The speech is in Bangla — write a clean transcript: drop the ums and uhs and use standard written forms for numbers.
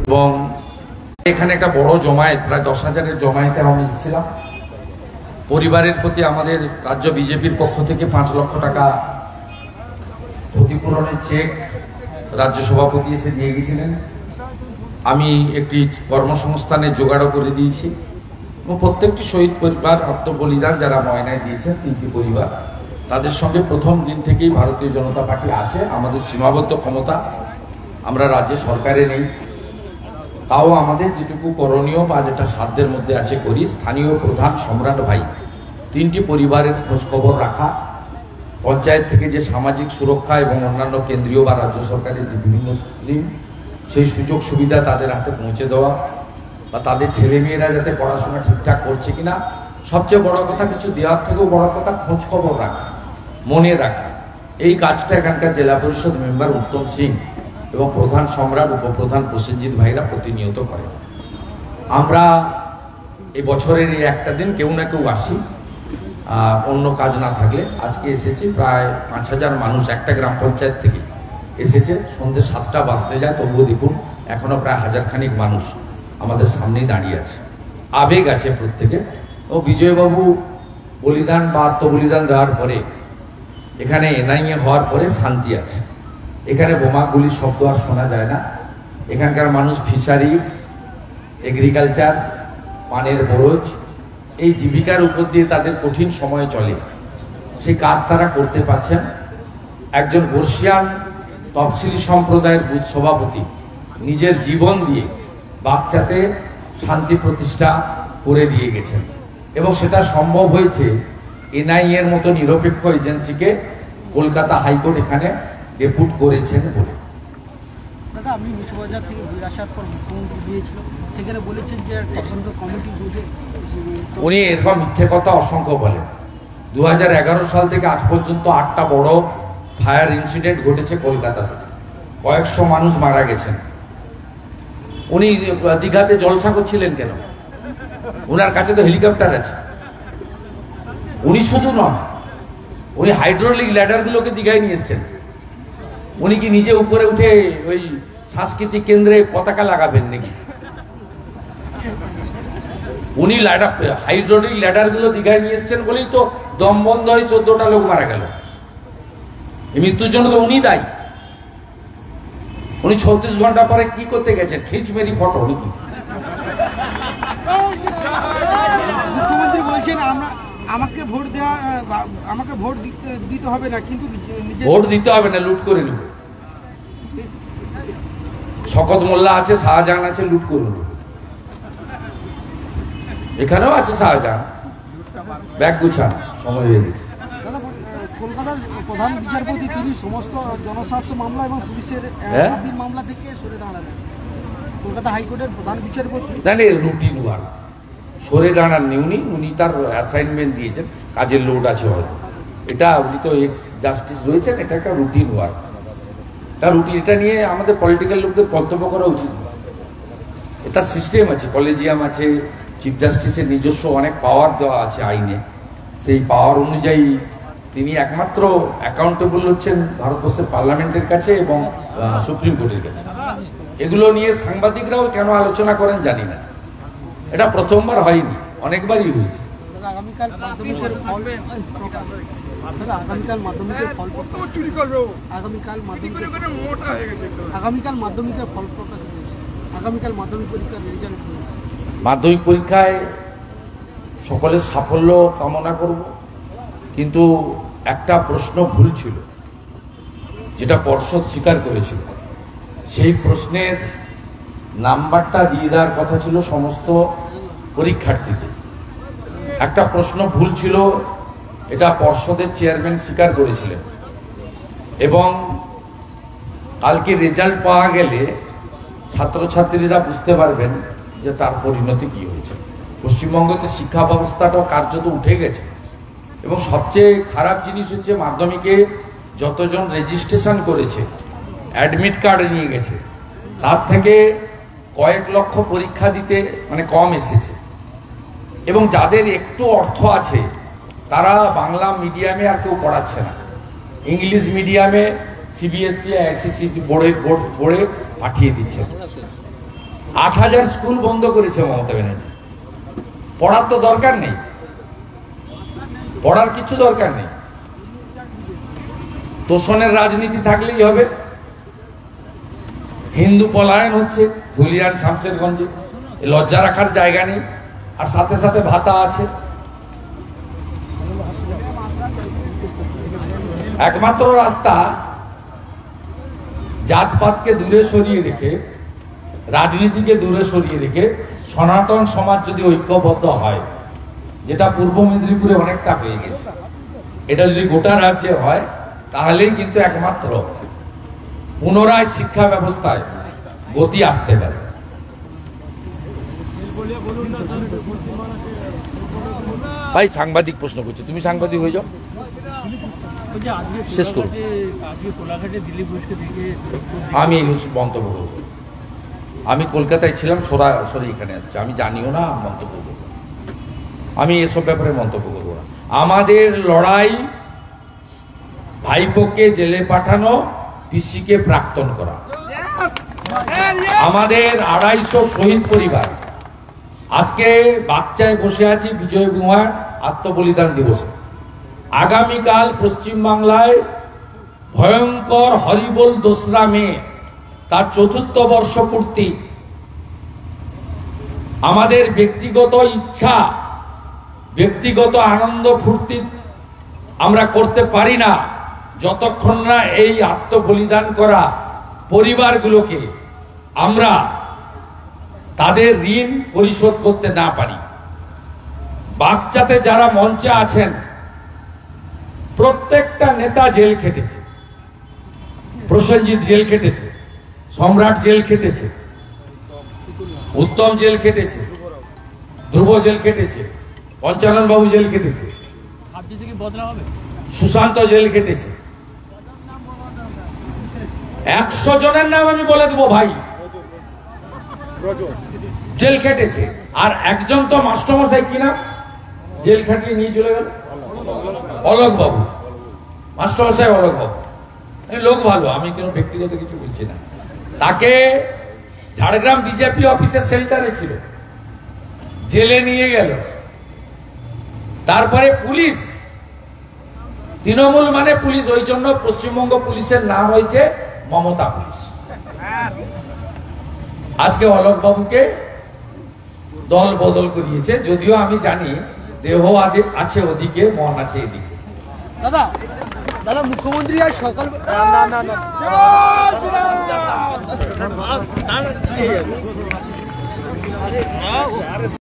এবং এখানে একটা বড় জমায়েত, প্রায় 10,000-এর জমায়েতে আমি এসেছিলাম। পরিবারের প্রতি আমাদের রাজ্য বিজেপির পক্ষ থেকে 5 লক্ষ টাকা ক্ষতিপূরণের চেক রাজ্য সভাপতি এসে দিয়ে গেছিলেন। আমি একটি কর্মসংস্থানের জোগাড়ও করে দিয়েছি এবং প্রত্যেকটি শহীদ পরিবার, আত্মবলিদান যারা ময়নায় দিয়েছেন 3টি পরিবার, তাদের সঙ্গে প্রথম দিন থেকেই ভারতীয় জনতা পার্টি আছে। আমাদের সীমাবদ্ধ ক্ষমতা, আমরা রাজ্য সরকারে নেই, তাও আমাদের যেটুকু করণীয় বা যেটা সাধ্যের মধ্যে আছে করি। স্থানীয় প্রধান সম্রাট ভাই 3টি পরিবারের খোঁজখবর রাখা, পঞ্চায়েত থেকে যে সামাজিক সুরক্ষা এবং অন্যান্য কেন্দ্রীয় বা রাজ্য সরকারের যে বিভিন্ন স্কিম, সেই সুযোগ সুবিধা তাদের হাতে পৌঁছে দেওয়া, বা তাদের ছেলেমেয়েরা যাতে পড়াশোনা ঠিকঠাক করছে কিনা, সবচেয়ে বড় কথা কিছু দেওয়ার থেকেও বড় কথা খোঁজখবর রাখা, মনে রাখা। এই কাজটা এখানকার জেলা পরিষদ মেম্বার উত্তম সিং এবং প্রধান সম্রাট, উপপ্রধান প্রসেনজিৎ ভাইরা প্রতিনিয়ত করেন। আমরা এই বছরের এই একটা দিন কেউ না কেউ আসি, অন্য কাজ না থাকলে। আজকে এসেছি প্রায় 5,000 মানুষ একটা গ্রাম পঞ্চায়েত থেকে এসেছে। সন্ধ্যে 7টা বাজতে যায়, তবুও দেখুন এখনো প্রায় 1000 খানিক মানুষ আমাদের সামনেই দাঁড়িয়ে আছে। আবেগ আছে প্রত্যেকে। ও বিজয়বাবু বলিদান বা আত্মবলিদান দেওয়ার পরে, এখানে এনআইএ হওয়ার পরে শান্তি আছে। এখানে বোমাগুলির শব্দ আর শোনা যায় না। এখানকার মানুষ ফিশারি, এগ্রিকালচার, পানের বরজ, এই জীবিকার উপর দিয়ে তাদের কঠিন সময় চলে। সেই কাজ তারা করতে পারছেন। একজন বর্ষিয়ান তফসিলি সম্প্রদায়ের বুথ সভাপতি নিজের জীবন দিয়ে বাচ্চাতে শান্তি প্রতিষ্ঠা করে দিয়ে গেছেন, এবং সেটা সম্ভব হয়েছে এনআইএ এর মতো নিরপেক্ষ এজেন্সিকে কলকাতা হাইকোর্ট এখানে ডেপুট করেছেন বলে। দাদা, আপনি মুচবাজার থেকে আসার পর মুখ্যমন্ত্রী দিয়েছিল, সেখানে বলেছেন যে তদন্ত কমিটি গঠে। উনি এরকম মিথ্যে কথা অসংখ্য বলেন। 2011 সাল থেকে আজ পর্যন্ত 8টা বড় ফায়ার ইনসিডেন্ট ঘটেছে কলকাতাতে, কয়েকশো মানুষ মারা গেছেন। উনি দীঘাতে জলসা করছিলেন কেন? ওনার কাছে তো হেলিকপ্টার আছে। উনি শুধু নন, উনি হাইড্রোলিক ল্যাডারগুলোকে দীঘায় নিয়ে এসছেন। উনি কি নিজে উপরে উঠে ওই সাংস্কৃতিক কেন্দ্রে পতাকা লাগাবেন নাকি? উনি হাইড্রোলিক ল্যাডারগুলো দীঘায় নিয়ে এসছেন বলেই তো দম বন্ধ হয়ে 14টা লোক মারা গেল। এই মৃত্যুর জন্য তো উনি দায়ী। উনি 36 ঘন্টা পরে কি করতে গেছেন? খিচমেরি ফটো নাকি? মুখ্যমন্ত্রী বলছেন আমাকে ভোট দিতে হবে না, কিন্তু ভোট দিতে হবে না, লুট করে নেব। শকত মোল্লা আছে, শাহজাহান আছে, লুট করে নেব। এখানেও আছে শাহজাহান, ব্যাগ গুছান, সময় হয়ে গেছে। দাদা, কলকাতার প্রধান বিচারপতি তিনি সমস্ত জনস্বার্থ মামলা এবং পুলিশের মামলা থেকে সরে দাঁড়ালেন। কলকাতা হাইকোর্টের প্রধান বিচারপতি রুটিন ওয়ার্ক, সরে দাঁড়াননি উনি তার অ্যাসাইনমেন্ট দিয়েছেন, কাজের লোড আছে হয়তো। এটা উনি তো এক্স জাস্টিস রয়েছেন, এটা একটা রুটিন ওয়ার্ক। এটা নিয়ে আমাদের পলিটিক্যাল লোকদের মন্তব্য করা উচিত। এটা সিস্টেম আছে, কলেজিয়াম আছে, চিফ জাস্টিসের নিজস্ব অনেক পাওয়ার দেওয়া আছে আইনে। সেই পাওয়ার অনুযায়ী তিনি একমাত্র অ্যাকাউন্টেবল হচ্ছেন ভারতবর্ষের পার্লামেন্টের কাছে এবং সুপ্রিম কোর্টের কাছে। এগুলো নিয়ে সাংবাদিকরাও কেন আলোচনা করেন জানি না। এটা প্রথমবার হয়নি, অনেকবারই হয়েছে। আগামীকাল মাধ্যমিকের ফল প্রকাশ হয়েছে। আগামীকাল মাধ্যমিক পরীক্ষার রেজাল্ট। মাধ্যমিক পরীক্ষায় সকলের সাফল্য কামনা করব, কিন্তু একটা প্রশ্ন ভুল ছিল, যেটা পর্ষদ স্বীকার করেছিল। সেই প্রশ্নের নাম্বারটা দিয়ে দেওয়ার কথা ছিল সমস্ত পরীক্ষার্থীকে। একটা প্রশ্ন ভুল ছিল, এটা পর্ষদের চেয়ারম্যান স্বীকার করেছিলেন, এবং কালকে রেজাল্ট পাওয়া গেলে ছাত্রছাত্রীরা বুঝতে পারবেন যে তার পরিণতি কি হয়েছে। পশ্চিমবঙ্গতে শিক্ষা ব্যবস্থাটাও কার্যত উঠে গেছে, এবং সবচেয়ে খারাপ জিনিস হচ্ছে মাধ্যমিকে যতজন রেজিস্ট্রেশন করেছে, অ্যাডমিট কার্ড নিয়ে গেছে, তার থেকে কয়েক লক্ষ পরীক্ষা দিতে কম এসেছে। এবং যাদের একটু অর্থ আছে তারা বাংলা মিডিয়ামে আর কেউ পড়াচ্ছে না, ইংলিশ মিডিয়ামে সিবিএসসি আইসিএসসি বোর্ডে পাঠিয়ে দিচ্ছে। 8,000 স্কুল বন্ধ করেছে মমতা ব্যানার্জি। পড়ার তো দরকার নেই, পড়ার কিছু দরকার নেই, তোষণের রাজনীতি থাকলেই হবে। হিন্দু পলায়ন হচ্ছে ধুলিয়ান শামশেরগঞ্জে, লজ্জা রাখার জায়গা নেই, আর সাথে সাথে ভাতা আছে। একমাত্র রাস্তা জাতপাতকে দূরে সরিয়ে রেখে, রাজনীতিকে দূরে সরিয়ে রেখে সনাতন সমাজ যদি ঐক্যবদ্ধ হয়, যেটা পূর্ব মেদিনীপুরে অনেকটা হয়ে গেছে, এটা যদি গোটা রাজ্যে হয়, তাহলেই কিন্তু একমাত্র পুনরায় শিক্ষা ব্যবস্থায় গতি আসতে পারে। ভাই সাংবাদিক প্রশ্ন করছে, তুমি সাংবাদিক হয়ে যাও, শেষ করো। আমি মন্তব্য করবো, আমি কলকাতায় ছিলাম, সরাসরি এখানে আসছে, আমি জানিও না, মন্তব্য করবো, আমি এসব ব্যাপারে মন্তব্য করবো না। আমাদের লড়াই ভাইপোকে জেলে পাঠানো, পিসিকে প্রাক্তন করা। আমাদের 250 শহীদ পরিবার আজকে বাচ্চায় বসে আছি বিজয় কুমার আত্মবলিদান দিবসে। আগামীকাল পশ্চিমবাংলায় ভয়ঙ্কর হরিবোল 2রা মে, তার 4র্থ বর্ষপূর্তি। আমাদের ব্যক্তিগত ইচ্ছা, ব্যক্তিগত আনন্দ ফুর্তি আমরা করতে পারি না যতক্ষণ না এই আত্মবলিদান করা পরিবারগুলোকে আমরা তাদের ঋণ পরিশোধ করতে না পারি। বাগচাতে যারা মঞ্চে আছেন, প্রত্যেকটা নেতা জেল খেটেছে। প্রসেনজিৎ জেল খেটেছে, সম্রাট জেল খেটেছে, উত্তম জেল খেটেছে, ধ্রুব জেল খেটেছে, পঞ্চানন বাবু জেল খেটেছে, সুশান্ত জেল খেটেছে। 100 জনের নাম আমি বলে দেবো ভাই, জেল খেটেছে। আর একজন তো মাস্টারমশাই কিনা জেল খাটিয়ে নিয়ে চলে গেল, অলোক বাবু, মাস্টারমশাই অলোক বাবু। লোক ভালো, আমি কোনো ব্যক্তিগত কিছু বলছি না। তাকে ঝাড়গ্রাম বিজেপি অফিসের সেন্টারে ছিল, জেলে নিয়ে গেল। তারপরে পুলিশ, তৃণমূল মানে পুলিশ, ওই জন্য পশ্চিমবঙ্গ পুলিশের নাম হয়েছে মমতা পুলিশ। আজকে অলোক বাবুকে দল বদল করিয়েছে, যদিও আমি জানি দেহ আছে ওদিকে, মন আছে এদিকে। দাদা দাদা মুখ্যমন্ত্রী আজ সকাল না